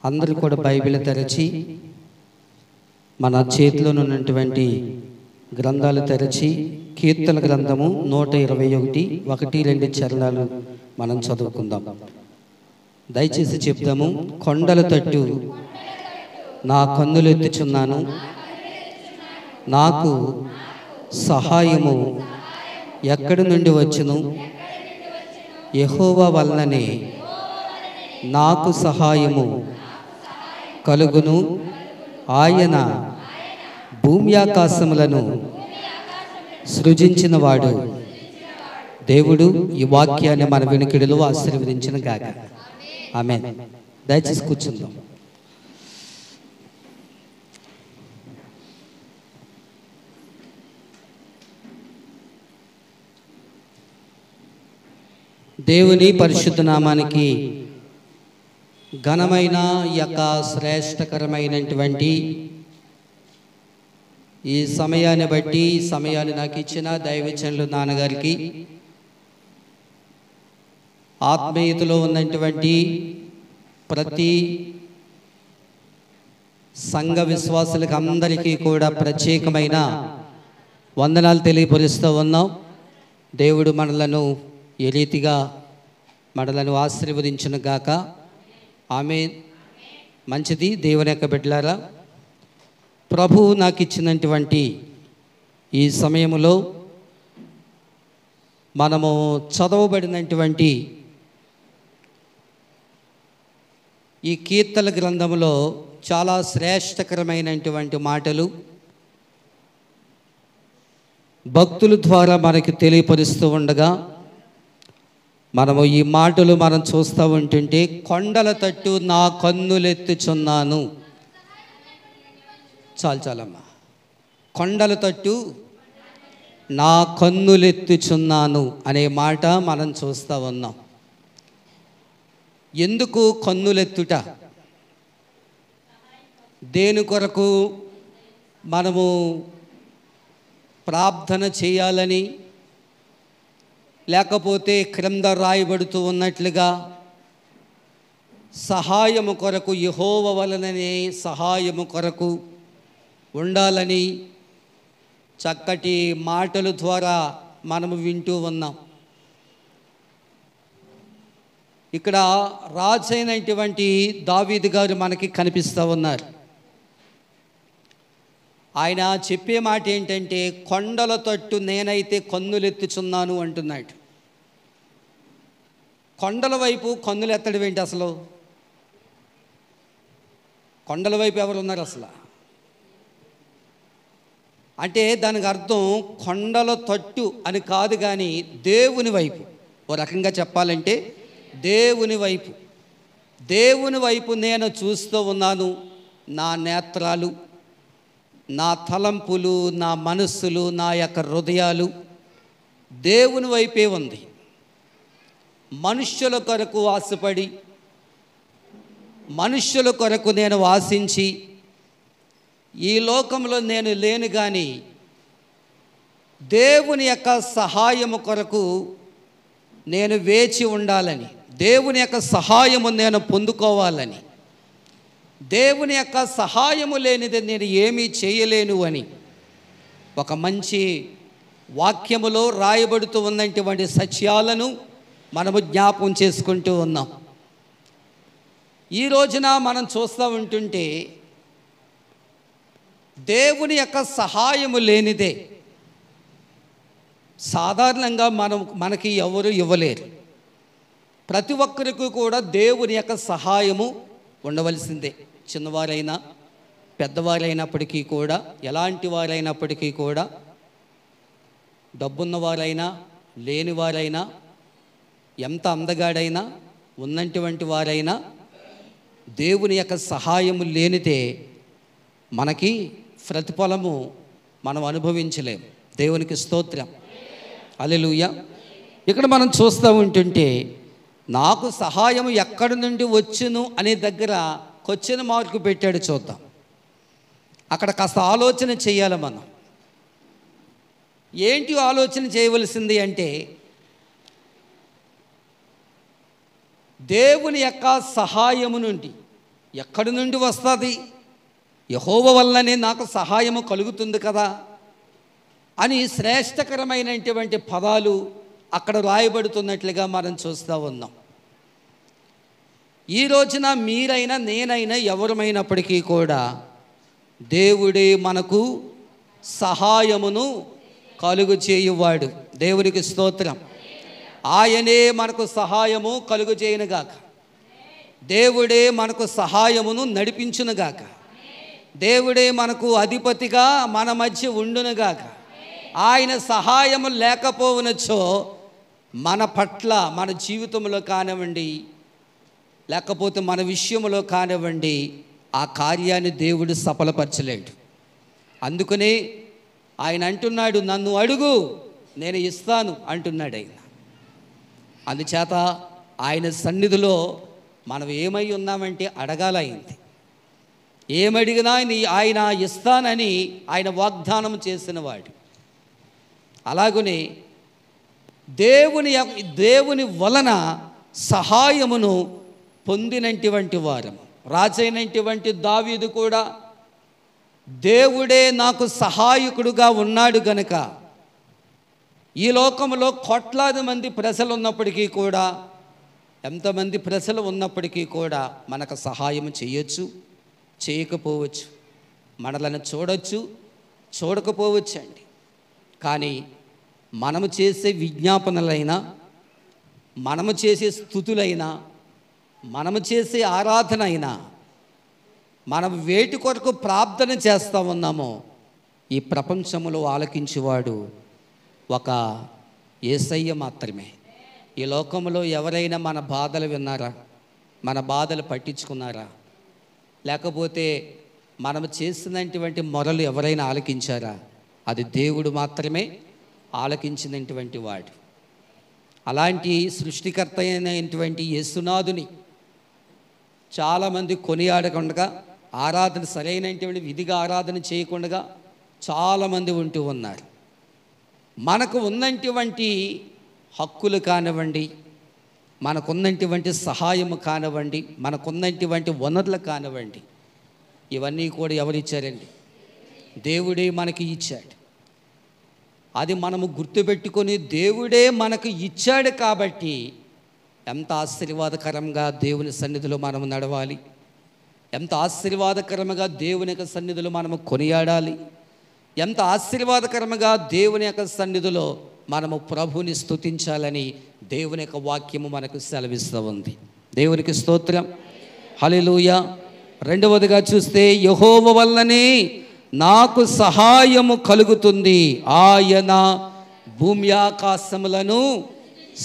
అందరూ కూడా బైబిల్ తెరచి మన చేతిలో ఉన్నటువంటి గ్రంథాలు తెరచి కీర్తన గ్రంథము 121 1-2 చరణాలు మనం చదువుకుందాం. దయచేసి చెప్తాము. కొండల తట్టు నా కన్నులు ఎత్తుచున్నాను, నాకు సహాయము ఎక్కడి నుండి వచ్చును? యెహోవా వలననే నాకు సహాయము కలుగును. ఆయన భూమి ఆకాశములను సృజించినవాడు. దేవుడు ఈ వాక్యాన్ని మన వినికిడిలో ఆశీర్వదించిన గాక. ఆమేన్. దయచేసి కూర్చుందాం. దేవుని పరిశుద్ధ నామానికి ఘనమైన యొక్క శ్రేష్టకరమైనటువంటి ఈ సమయాన్ని బట్టి, ఈ సమయాన్ని నాకు ఇచ్చిన దైవజనులు నాన్నగారికి, ఆత్మీయతలో ఉన్నటువంటి ప్రతి సంఘ విశ్వాసులకు అందరికీ కూడా ప్రత్యేకమైన వందనాలు తెలియపరుస్తూ ఉన్నాం. దేవుడు మనలను ఏ రీతిగా మనలను ఆశీర్వదించును గాక. ఆమేన్. మంచిది. దేవుని యొక్క బిడ్డలారా, ప్రభువు నాకు ఇచ్చినటువంటి ఈ సమయంలో మనము చదవబడినటువంటి ఈ కీర్తన గ్రంథంలో చాలా శ్రేష్టకరమైనటువంటి మాటలు భక్తుల ద్వారా మనకి తెలియపరుస్తూ ఉండగా, మనము ఈ మాటలు మనం చూస్తూ ఉంటుంటే, కొండల తట్టు నా కన్నులెత్తుచున్నాను. చాలమ్మా. కొండల తట్టు నా కన్నులెత్తుచున్నాను అనే మాట మనం చూస్తూ ఉన్నాం. ఎందుకు కన్నులెత్తుట? దేని కొరకు మనము ప్రార్థన చేయాలని, లేకపోతే క్రింద రాయబడుతూ ఉన్నట్లుగా సహాయము కొరకు, యెహోవా వలననే సహాయము కొరకు ఉండాలని చక్కటి మాటల ద్వారా మనము వింటూ ఉన్నాం. ఇక్కడ రాజైనటువంటి దావీదు గారు మనకి కనిపిస్తూ ఉన్నారు. ఆయన చెప్పే మాట ఏంటంటే, కొండల తట్టు నేనైతే కన్నులెత్తుచున్నాను అంటున్నాడు. కొండల వైపు కన్నులు ఎత్తడం ఏంటి అసలు? కొండల వైపు ఎవరు ఉన్నారు అసలు? అంటే దానికి అర్థం కొండల తట్టు అని కాదు, కానీ దేవుని వైపు. ఓ రకంగా చెప్పాలంటే దేవుని వైపు. దేవుని వైపు నేను చూస్తూ ఉన్నాను. నా నేత్రాలు, నా తలంపులు, నా మనస్సులు, నా యొక్క హృదయాలు దేవుని వైపే ఉంది. మనుష్యుల కొరకు ఆశపడి, మనుష్యుల కొరకు నేను ఆశించి ఈ లోకంలో నేను లేను, కానీ దేవుని యొక్క సహాయము కొరకు నేను వేచి ఉండాలని, దేవుని యొక్క సహాయము నేను పొందుకోవాలని, దేవుని యొక్క సహాయము లేనిది నేను ఏమీ చేయలేను అని ఒక మంచి వాక్యములో రాయబడుతూ ఉన్నటువంటి సత్యాలను మనము జ్ఞాపకం చేసుకుంటూ ఉన్నాం. ఈ రోజున మనం చూస్తూ ఉంటుంటే, దేవుని యొక్క సహాయము లేనిదే సాధారణంగా మనకి ఎవరు ఇవ్వలేరు. ప్రతి ఒక్కరికి కూడా దేవుని యొక్క సహాయము ఉండవలసిందే. చిన్నవారైనా పెద్దవారైనప్పటికీ కూడా, ఎలాంటి వారైనప్పటికీ కూడా, డబ్బున్నవారైనా లేనివారైనా, ఎంత అందగాడైనా ఉన్నటువంటి వారైనా, దేవుని యొక్క సహాయము లేనిదే మనకి ప్రతిఫలము మనం అనుభవించలేము. దేవునికి స్తోత్రం. హల్లెలూయా. ఇక్కడ మనం చూస్తూ ఉంటుంటే, నాకు సహాయం ఎక్కడి నుండి వచ్చును అనే దగ్గర క్వశ్చన్ మార్కు పెట్టాడు. చూద్దాం. అక్కడ కాస్త ఆలోచన చేయాలి మనం. ఏంటి ఆలోచన చేయవలసింది అంటే, దేవుని యొక్క సహాయము నుండి, ఎక్కడి నుండి వస్తుంది? యెహోవా వల్లనే నాకు సహాయము కలుగుతుంది కదా అని శ్రేష్టకరమైనటువంటి పదాలు అక్కడ రాయబడుతున్నట్లుగా మనం చూస్తూ ఉన్నాం. ఈ రోజున మీరైనా నేనైనా ఎవరమైనప్పటికీ కూడా దేవుడే మనకు సహాయమును కలుగు చేయువాడు. దేవునికి స్తోత్రం. ఆయనే మనకు సహాయము కలుగు చేయనుగాక. దేవుడే మనకు సహాయమును నడిపించునుగాక. దేవుడే మనకు అధిపతిగా మన మధ్య ఉండునుగాక. ఆయన సహాయము లేకపోవనొచ్చో మన పట్ల, మన జీవితంలో కానివ్వండి, లేకపోతే మన విషయంలో కానివ్వండి, ఆ కార్యాన్ని దేవుడు సఫలపరచలేడు. అందుకనే ఆయన అంటున్నాడు, నన్ను అడుగు నేను ఇస్తాను అంటున్నాడు ఆయన. అందుచేత ఆయన సన్నిధిలో మనం ఏమై ఉన్నామంటే అడగాలైంది. ఏమడిగినా ఆయన ఇస్తానని ఆయన వాగ్దానం చేసినవాడు. అలాగనే దేవుని వలన సహాయమును పొందినటువంటి వారం. రాజైనటువంటి దావీదు కూడా దేవుడే నాకు సహాయకుడుగా ఉన్నాడు గనుక ఈ లోకంలో కోట్లాది మంది ప్రజలు ఉన్నప్పటికీ కూడా, ఎంతమంది ప్రజలు ఉన్నప్పటికీ కూడా మనకు సహాయం చేయొచ్చు, చేయకపోవచ్చు, మనలను చూడొచ్చు, చూడకపోవచ్చు అండి. కానీ మనము చేసే విజ్ఞాపనలైనా, మనము చేసే స్తుతులైనా, మనము చేసే ఆరాధన అయినా, మనం వేటి కొరకు ప్రార్థన చేస్తూ ఉన్నామో ఈ ప్రపంచంలో ఆలకించేవాడు ఒక యేసయ్య మాత్రమే. ఈ లోకంలో ఎవరైనా మన బాధలు విన్నారా? మన బాధలు పట్టించుకున్నారా? లేకపోతే మనము చేసినటువంటి మొరలు ఎవరైనా ఆలకించారా? అది దేవుడు మాత్రమే ఆలకించినటువంటి వాడు. అలాంటి సృష్టికర్త అయినటువంటి యేసునాథుని చాలామంది కొనియాడకుండా, ఆరాధన సరైనటువంటి విధిగా ఆరాధన చేయకుండా చాలామంది ఉంటూ ఉన్నారు. మనకు ఉన్నటువంటి హక్కులు కానివ్వండి, మనకున్నటువంటి సహాయము కానివ్వండి, మనకున్నటువంటి వనరులు కానివ్వండి, ఇవన్నీ కూడా ఎవరిచ్చారండి? దేవుడే మనకి ఇచ్చాడు. అది మనము గుర్తుపెట్టుకొని దేవుడే మనకు ఇచ్చాడు కాబట్టి ఎంత ఆశీర్వాదకరంగా దేవుని సన్నిధిలో మనము నడవాలి, ఎంత ఆశీర్వాదకరంగా దేవుని యొక్క సన్నిధిలో మనము కొనియాడాలి, ఎంత ఆశీర్వాదకరంగా దేవుని యొక్క సన్నిధిలో మనము ప్రభుని స్తుతించాలని దేవుని యొక్క వాక్యము మనకు సెలవిస్తూ ఉంది. దేవునికి స్తోత్రం, హల్లెలూయా. రెండవదిగా చూస్తే యెహోవా వల్లనే నాకు సహాయము కలుగుతుంది. ఆయన భూమి ఆకాశములను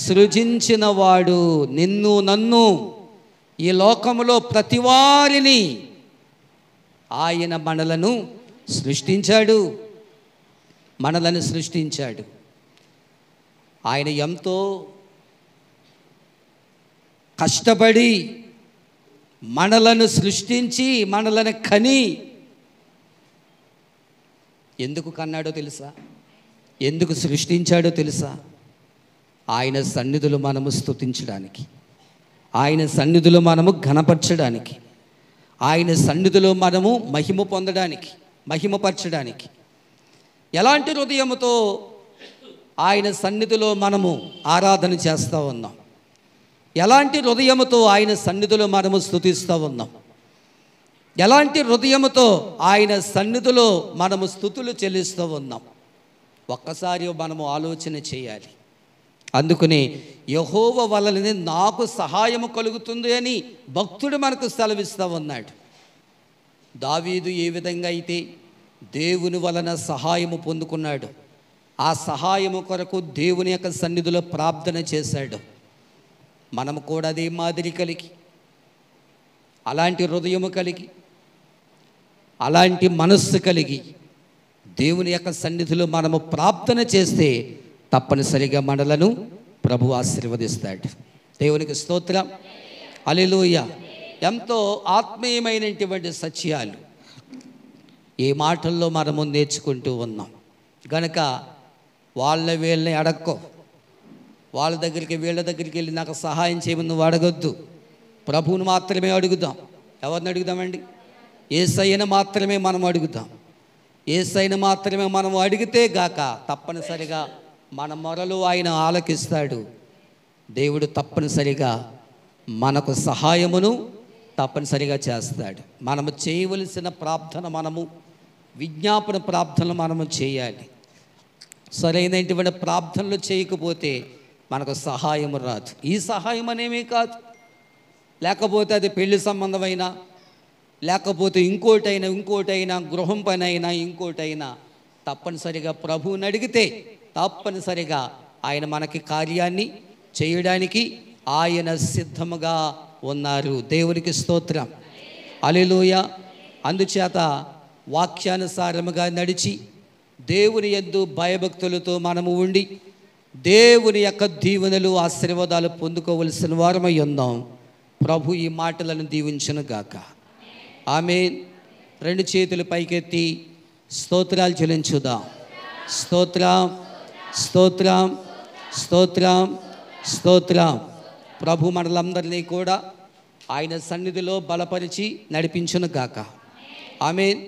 సృజించినవాడు. నిన్ను నన్ను ఈ లోకములో ప్రతివారిని ఆయన మనలను సృష్టించాడు, మనలను సృష్టించాడు. ఆయన ఎంతో కష్టపడి మనలను సృష్టించి మనలను కని ఎందుకు కన్నాడో తెలుసా? ఎందుకు సృష్టించాడో తెలుసా? ఆయన సన్నిధిలో మనము స్తుతించడానికి, ఆయన సన్నిధిలో మనము ఘనపరచడానికి, ఆయన సన్నిధిలో మనము మహిమ పొందడానికి, మహిమపరచడానికి. ఎలాంటి హృదయముతో ఆయన సన్నిధిలో మనము ఆరాధన చేస్తూ ఉన్నాం? ఎలాంటి హృదయముతో ఆయన సన్నిధిలో మనము స్తుతిస్తూ ఉన్నాం? ఎలాంటి హృదయముతో ఆయన సన్నిధిలో మనము స్తుతులు చెల్లిస్తూ ఉన్నాం? ఒక్కసారి మనము ఆలోచన చేయాలి. అందుకని యెహోవా వలనే నాకు సహాయము కలుగుతుంది అని భక్తుడు మనకు సెలవిస్తూ ఉన్నాడు. దావీదు ఏ విధంగా అయితే దేవుని వలన సహాయము పొందుకున్నాడు, ఆ సహాయము కొరకు దేవుని యొక్క సన్నిధిలో ప్రార్థన చేశాడు. మనము కూడా అదే మాదిరి కలిగి, అలాంటి హృదయము కలిగి, అలాంటి మనస్సు కలిగి దేవుని యొక్క సన్నిధిలో మనము ప్రార్థన చేస్తే తప్పనిసరిగా మనలను ప్రభు ఆశీర్వదిస్తాడు. దేవునికి స్తోత్రం, హల్లెలూయా. ఎంతో ఆత్మీయమైనటువంటి సత్యాలు ఈ మాటల్లో మనము నేర్చుకుంటూ ఉన్నాం గనక వీళ్ళని అడక్కో, వాళ్ళ దగ్గరికి వీళ్ళ దగ్గరికి వెళ్ళి నాకు సహాయం చేయమని నువ్వు అడగొద్దు. ప్రభువును మాత్రమే అడుగుదాం. ఎవరిని అడుగుదామండి? యేసయ్యను మాత్రమే మనం అడుగుతాం. యేసయ్యను మాత్రమే మనం అడిగితే గాక తప్పనిసరిగా మన మొరలు ఆయన ఆలకిస్తాడు. దేవుడు తప్పనిసరిగా మనకు సహాయమును తప్పనిసరిగా చేస్తాడు. మనము చేయవలసిన ప్రార్థన, మనము విజ్ఞాపన ప్రార్థనలు మనము చేయాలి. సరైనటువంటి ప్రార్థనలు చేయకపోతే మనకు సహాయం రాదు. ఈ సహాయం అనేమీ కాదు, లేకపోతే అది పెళ్లి సంబంధమైనా, లేకపోతే ఇంకోటైనా గృహం పని అయినా ఇంకోటైనా తప్పనిసరిగా ప్రభువుని అడిగితే తప్పనిసరిగా ఆయన మనకి కార్యాన్ని చేయడానికి ఆయన సిద్ధముగా ఉన్నారు. దేవునికి స్తోత్రం, హల్లెలూయా. అందుచేత వాక్యానుసారముగా నడిచి దేవుని యందు భయభక్తులతో మనము ఉండి దేవుని యొక్క దీవెనలు ఆశీర్వాదాలు పొందుకోవలసిన వారమై ఉందాం. ప్రభు ఈ మాటలను దీవించును గాక. ఆమేన్. రెండు చేతులు పైకెత్తి స్తోత్రాలు చెల్లించుదాం. స్తోత్రం, స్తోత్రం, స్తోత్రం, స్తోత్రం. ప్రభు మనలందరినీ కూడా ఆయన సన్నిధిలో బలపరిచి నడిపించును గాక. ఆమేన్.